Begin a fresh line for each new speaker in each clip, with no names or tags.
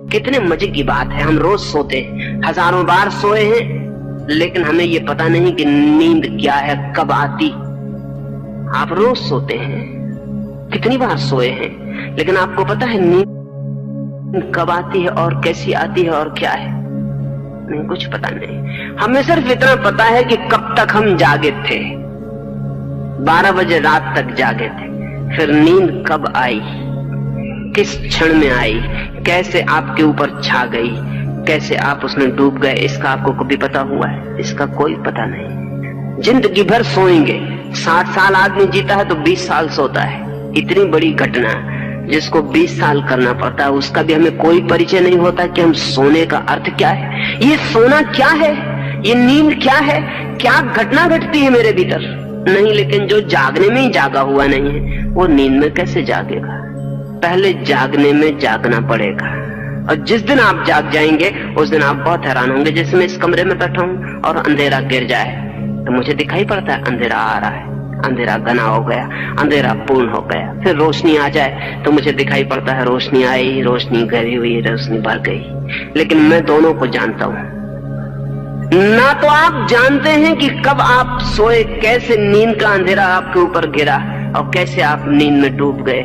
कितने मजे की बात है, हम रोज सोते हैं, हजारों बार सोए हैं, लेकिन हमें ये पता नहीं कि नींद क्या है, कब आती। आप रोज सोते हैं, कितनी बार सोए हैं, लेकिन आपको पता है नींद कब आती है और कैसी आती है और क्या है? नहीं, कुछ पता नहीं। हमें सिर्फ इतना पता है कि कब तक हम जागे थे, 12 बजे रात तक जागे थे, फिर नींद कब आई, किस क्षण में आई, कैसे आपके ऊपर छा गई, कैसे आप उसमें डूब गए, इसका आपको कभी पता हुआ है? इसका कोई पता नहीं। जिंदगी भर सोएंगे, 60 साल आदमी जीता है तो 20 साल सोता है। इतनी बड़ी घटना जिसको 20 साल करना पड़ता है, उसका भी हमें कोई परिचय नहीं होता कि हम सोने का अर्थ क्या है, ये सोना क्या है, ये नींद क्या है, क्या घटना घटती है मेरे भीतर? नहीं, लेकिन जो जागने में ही जागा हुआ नहीं है वो नींद में कैसे जागेगा? पहले जागने में जागना पड़ेगा, और जिस दिन आप जाग जाएंगे उस दिन आप बहुत हैरान होंगे। जैसे मैं इस कमरे में बैठा हूं और अंधेरा गिर जाए तो मुझे दिखाई पड़ता है अंधेरा आ रहा है, अंधेरा घना हो गया, अंधेरा पूर्ण हो गया। फिर रोशनी आ जाए तो मुझे दिखाई पड़ता है रोशनी आई, रोशनी गई हुई, रोशनी भर गई। लेकिन मैं दोनों को जानता हूं। ना तो आप जानते हैं कि कब आप सोए, कैसे नींद का अंधेरा आपके ऊपर गिरा और कैसे आप नींद में डूब गए,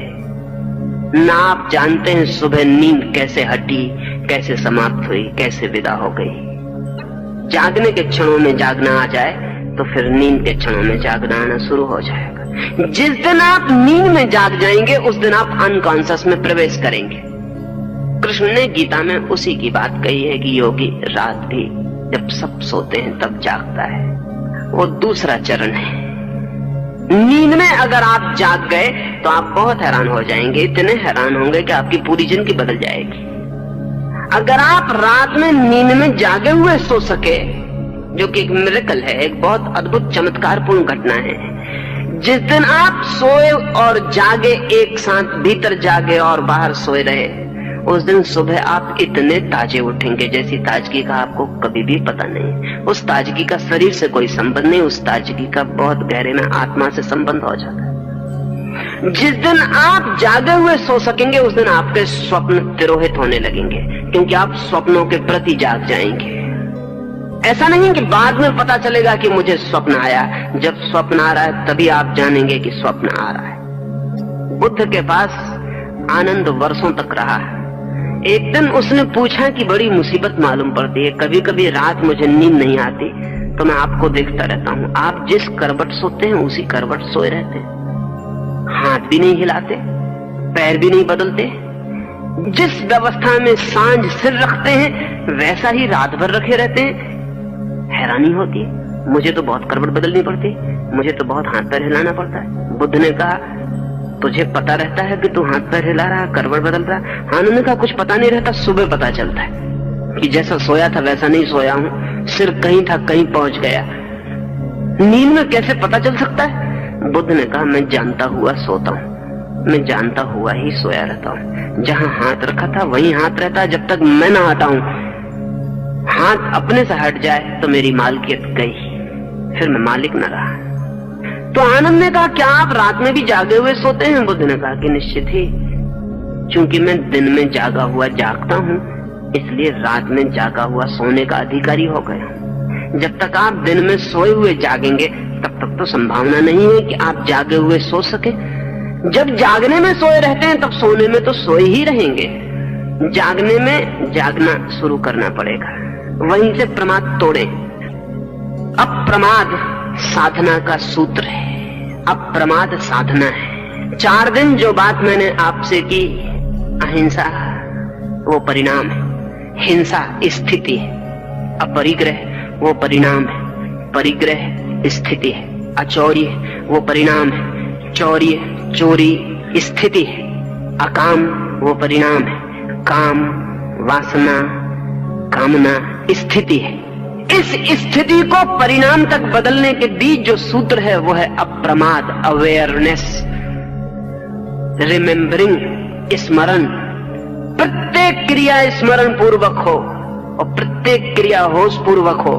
ना आप जानते हैं सुबह नींद कैसे हटी, कैसे समाप्त हुई, कैसे विदा हो गई। जागने के क्षणों में जागना आ जाए तो फिर नींद के क्षणों में जागना आना शुरू हो जाएगा। जिस दिन आप नींद में जाग जाएंगे उस दिन आप अनकॉन्शियस में प्रवेश करेंगे। कृष्ण ने गीता में उसी की बात कही है कि योगी रात भी जब सब सोते हैं तब जागता है। वो दूसरा चरण है। नींद में अगर आप जाग गए तो आप बहुत हैरान हो जाएंगे, इतने हैरान होंगे कि आपकी पूरी जिंदगी बदल जाएगी। अगर आप रात में नींद में जागे हुए सो सके, जो कि एक मिरेकल है, एक बहुत अद्भुत चमत्कारपूर्ण घटना है। जिस दिन आप सोए और जागे एक साथ, भीतर जागे और बाहर सोए रहे, उस दिन सुबह आप इतने ताजे उठेंगे जैसी ताजगी का आपको कभी भी पता नहीं। उस ताजगी का शरीर से कोई संबंध नहीं, उस ताजगी का बहुत गहरे में आत्मा से संबंध हो जाता है। जिस दिन आप जागे हुए सो सकेंगे उस दिन आपके स्वप्न तिरोहित होने लगेंगे, क्योंकि आप स्वप्नों के प्रति जाग जाएंगे। ऐसा नहीं कि बाद में पता चलेगा कि मुझे स्वप्न आया। जब स्वप्न आ रहा है तभी आप जानेंगे कि स्वप्न आ रहा है। बुद्ध के पास आनंद वर्षों तक रहा है। एक दिन उसने पूछा कि बड़ी मुसीबत मालूम पड़ती है, कभी कभी रात मुझे नींद नहीं आती तो मैं आपको देखता रहता हूँ, आप जिस करवट सोते हैं उसी करवट सोए रहते हैं, हाथ भी नहीं हिलाते, पैर भी नहीं बदलते, जिस व्यवस्था में सांझ सिर रखते हैं वैसा ही रात भर रखे रहते हैं। हैरानी होती है, मुझे तो बहुत करवट बदलनी पड़ती, मुझे तो बहुत हाथ पैर हिलाना पड़ता है। बुद्ध ने कहा, तुझे पता रहता है कि तू हाथ पैर हिला रहा, करवट बदल रहा? हाँ, उन्होंने कहा कुछ पता नहीं रहता, सुबह पता चलता है कि जैसा सोया था वैसा नहीं सोया हूँ, सिर कहीं था कहीं पहुंच गया। नींद में कैसे पता चल सकता है? बुद्ध ने कहा, मैं जानता हुआ सोता हूँ, मैं जानता हुआ ही सोया रहता हूँ। जहां हाथ रखा था वहीं हाथ रहता है जब तक मैं ना हटाऊं। हाथ अपने से हट जाए तो मेरी मालकियत गई, फिर मैं मालिक न रहा। तो आनंद ने कहा, क्या आप रात में भी जागे हुए सोते हैं? बुद्ध ने कहा कि निश्चित ही, क्योंकि मैं दिन में जागा हुआ जागता हूँ इसलिए रात में जागा हुआ सोने का अधिकारी हो गया। जब तक आप दिन में सोए हुए जागेंगे तब तक तो संभावना नहीं है कि आप जागे हुए सो सके। जब जागने में सोए रहते हैं तब सोने में तो सोए ही रहेंगे। जागने में जागना शुरू करना पड़ेगा, वहीं से प्रमाद तोड़े। अप्रमाद साधना का सूत्र है, अप्रमाद साधना है। 4 दिन जो बात मैंने आपसे की, अहिंसा वो परिणाम है, हिंसा स्थिति है, अपरिग्रह वो परिणाम है, परिग्रह स्थिति है, अचौर्य वो परिणाम है, चौर्य चोरी स्थिति है, अकाम वो परिणाम है, काम वासना कामना स्थिति है। इस स्थिति को परिणाम तक बदलने के बीच जो सूत्र है वो है अप्रमाद, अवेयरनेस, रिमेम्बरिंग, स्मरण। प्रत्येक क्रिया स्मरण पूर्वक हो और प्रत्येक क्रिया होश पूर्वक हो,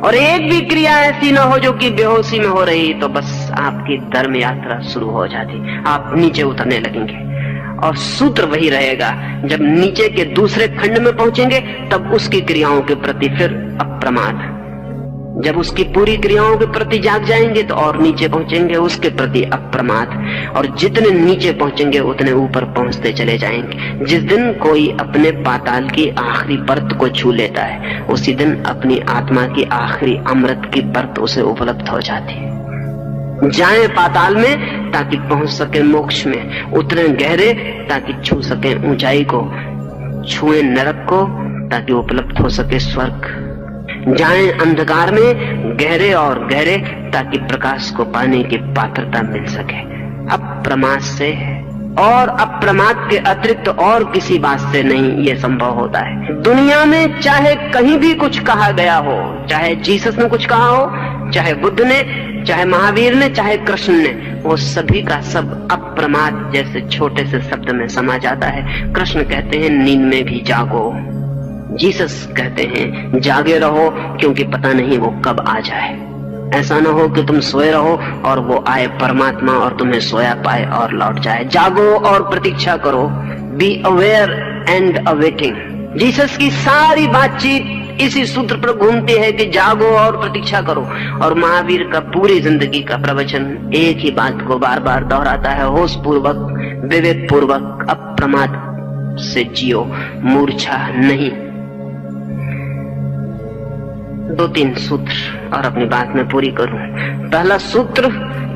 और एक भी क्रिया ऐसी ना हो जो कि बेहोशी में हो रही, तो बस आपकी धर्म यात्रा शुरू हो जाती, आप नीचे उतरने लगेंगे। और सूत्र वही रहेगा। जब नीचे के दूसरे खंड में पहुंचेंगे तब उसकी क्रियाओं के प्रति फिर अप्रमाद। जब उसकी पूरी क्रियाओं के प्रति जाग जाएंगे तो और नीचे पहुंचेंगे, उसके प्रति अप्रमाद। और जितने नीचे पहुंचेंगे उतने ऊपर पहुंचते चले जाएंगे। जिस दिन कोई अपने पाताल की आखिरी परत को छू लेता है उसी दिन अपनी आत्मा की आखिरी अमृत की परत उसे उपलब्ध हो जाती है। जाएं पाताल में ताकि पहुंच सके मोक्ष में, उतरे गहरे ताकि छू सके ऊंचाई को, छुए नरक को ताकि उपलब्ध हो सके स्वर्ग। जाएं अंधकार में गहरे और गहरे ताकि प्रकाश को पाने की पात्रता मिल सके। अप्रमाद से और अप्रमाद के अतिरिक्त और किसी बात से नहीं ये संभव होता है। दुनिया में चाहे कहीं भी कुछ कहा गया हो, चाहे जीसस ने कुछ कहा हो, चाहे बुद्ध ने, चाहे महावीर ने, चाहे कृष्ण ने, वो सभी का सब अप्रमाद जैसे छोटे से शब्द में समा जाता है। कृष्ण कहते हैं नींद में भी जागो, जीसस कहते हैं जागे रहो क्योंकि पता नहीं वो कब आ जाए। ऐसा ना हो कि तुम सोए रहो और वो आए परमात्मा और तुम्हें सोया पाए और लौट जाए। जागो और प्रतीक्षा करो, be aware and awaiting. Jesus की सारी बातचीत इसी सूत्र पर घूमती है कि जागो और प्रतीक्षा करो। और महावीर का पूरी जिंदगी का प्रवचन एक ही बात को बार बार दोहराता है, होश पूर्वक, विवेक पूर्वक, अप्रमाद से जियो, मूर्छा नहीं। 2-3 सूत्र और अपनी बात में पूरी करूं। पहला सूत्र,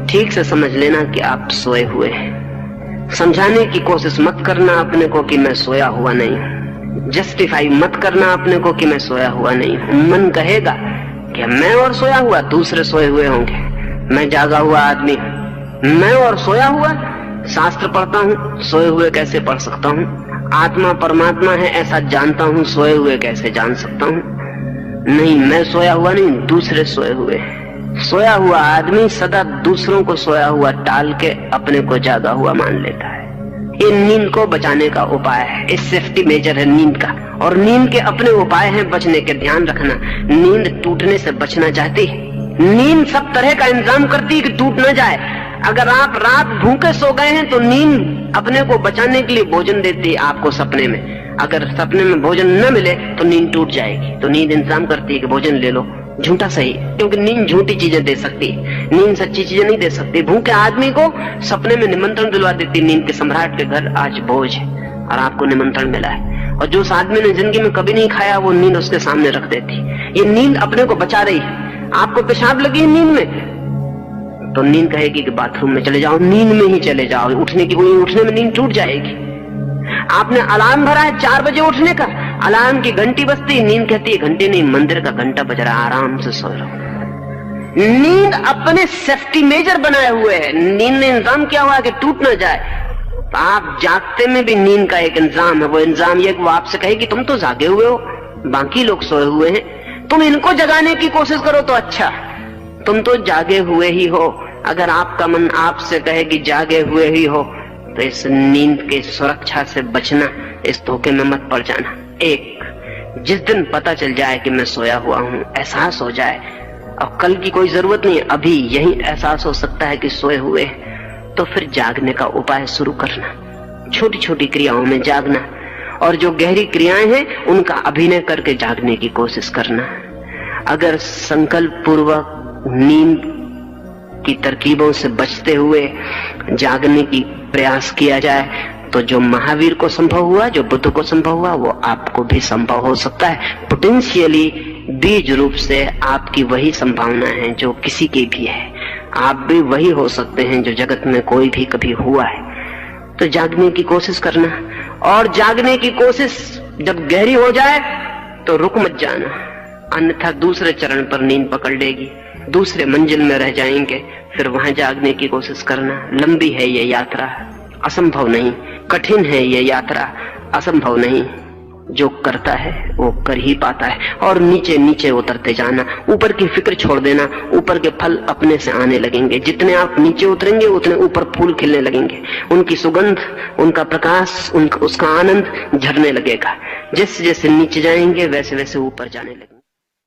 ठीक से समझ लेना कि आप सोए हुए हैं। समझाने की कोशिश मत करना अपने को कि मैं सोया हुआ नहीं हूं। जस्टिफाई मत करना अपने को कि मैं सोया हुआ नहीं हूं। मन कहेगा कि मैं और सोया हुआ, दूसरे सोए हुए होंगे, मैं जागा हुआ आदमी हूं। मैं और सोया हुआ, शास्त्र पढ़ता हूं, सोए हुए कैसे पढ़ सकता हूं? आत्मा परमात्मा है ऐसा जानता हूं, सोए हुए कैसे जान सकता हूं? नहीं, मैं सोया हुआ नहीं, दूसरे सोए हुए। सोया हुआ आदमी सदा दूसरों को सोया हुआ टाल के अपने को जागा हुआ मान लेता है। ये नींद को बचाने का उपाय है, इस सेफ्टी मेजर है नींद का। और नींद के अपने उपाय हैं बचने के। ध्यान रखना, नींद टूटने से बचना चाहती है। नींद सब तरह का इंतजाम करती है कि टूट न जाए। अगर आप रात भूखे सो गए हैं तो नींद अपने को बचाने के लिए भोजन देती है आपको सपने में। अगर सपने में भोजन न मिले तो नींद टूट जाएगी, तो नींद इंतजाम करती है कि भोजन ले लो, झूठा सही, क्योंकि नींद झूठी चीजें दे सकती है, नींद सच्ची चीजें नहीं दे सकती। भूखे आदमी को सपने में निमंत्रण दिलवा देती नींद के सम्राट के घर आज भोज है और आपको निमंत्रण मिला है। और जो उस आदमी ने जिंदगी में कभी नहीं खाया वो नींद उसके सामने रख देती। ये नींद अपने को बचा रही है। आपको पेशाब लगी है नींद में तो नींद कहेगी कि बाथरूम में चले जाओ, नींद में ही चले जाओ, उठने की कोई, उठने में नींद टूट जाएगी। आपने अलार्म भरा है 4 बजे उठने का, अलार्म की घंटी बजती, नींद कहती है घंटी नहीं, मंदिर का घंटा बज रहा, आराम से सो रहो। नींद अपने सेफ्टी मेजर बनाए हुए है। नींद ने इंतजाम किया हुआ है कि टूट ना जाए। तो आप जागते में भी नींद का एक इंतजाम है। वो इंतजाम ये वो आपसे कहे कि तुम तो जागे हुए हो, बाकी लोग सोए हुए हैं, तुम इनको जगाने की कोशिश करो तो अच्छा, तुम तो जागे हुए ही हो। अगर आपका मन आपसे कहे कि जागे हुए ही हो तो इस नींद की सुरक्षा से बचना, इस धोखे में मत पड़ जाना। एक, जिस दिन पता चल जाए कि मैं सोया हुआ हूं, एहसास हो जाए, अब कल की कोई जरूरत नहीं है, अभी यही एहसास हो सकता है कि सोए हुए, तो फिर जागने का उपाय शुरू करना, छोटी छोटी क्रियाओं में जागना, और जो गहरी क्रियाएं हैं उनका अभिनय करके जागने की कोशिश करना। अगर संकल्प पूर्वक नींद की तरकीबों से बचते हुए जागने की प्रयास किया जाए तो जो महावीर को संभव हुआ, जो बुद्ध को संभव हुआ, वो आपको भी संभव हो सकता है। पोटेंशियली बीज रूप से आपकी वही संभावना है जो किसी की भी है। आप भी वही हो सकते हैं जो जगत में कोई भी कभी हुआ है। तो जागने की कोशिश करना, और जागने की कोशिश जब गहरी हो जाए तो रुक मत जाना, अन्यथा दूसरे चरण पर नींद पकड़ लेगी, दूसरे मंजिल में रह जाएंगे। फिर वहां जागने की कोशिश करना। लंबी है ये यात्रा, असंभव नहीं। कठिन है ये यात्रा, असंभव नहीं। जो करता है वो कर ही पाता है। और नीचे नीचे उतरते जाना, ऊपर की फिक्र छोड़ देना, ऊपर के फल अपने से आने लगेंगे। जितने आप नीचे उतरेंगे उतने ऊपर फूल खिलने लगेंगे, उनकी सुगंध, उनका प्रकाश, उसका आनंद झरने लगेगा। जैसे जैसे नीचे जाएंगे वैसे वैसे ऊपर जाने लगेंगे।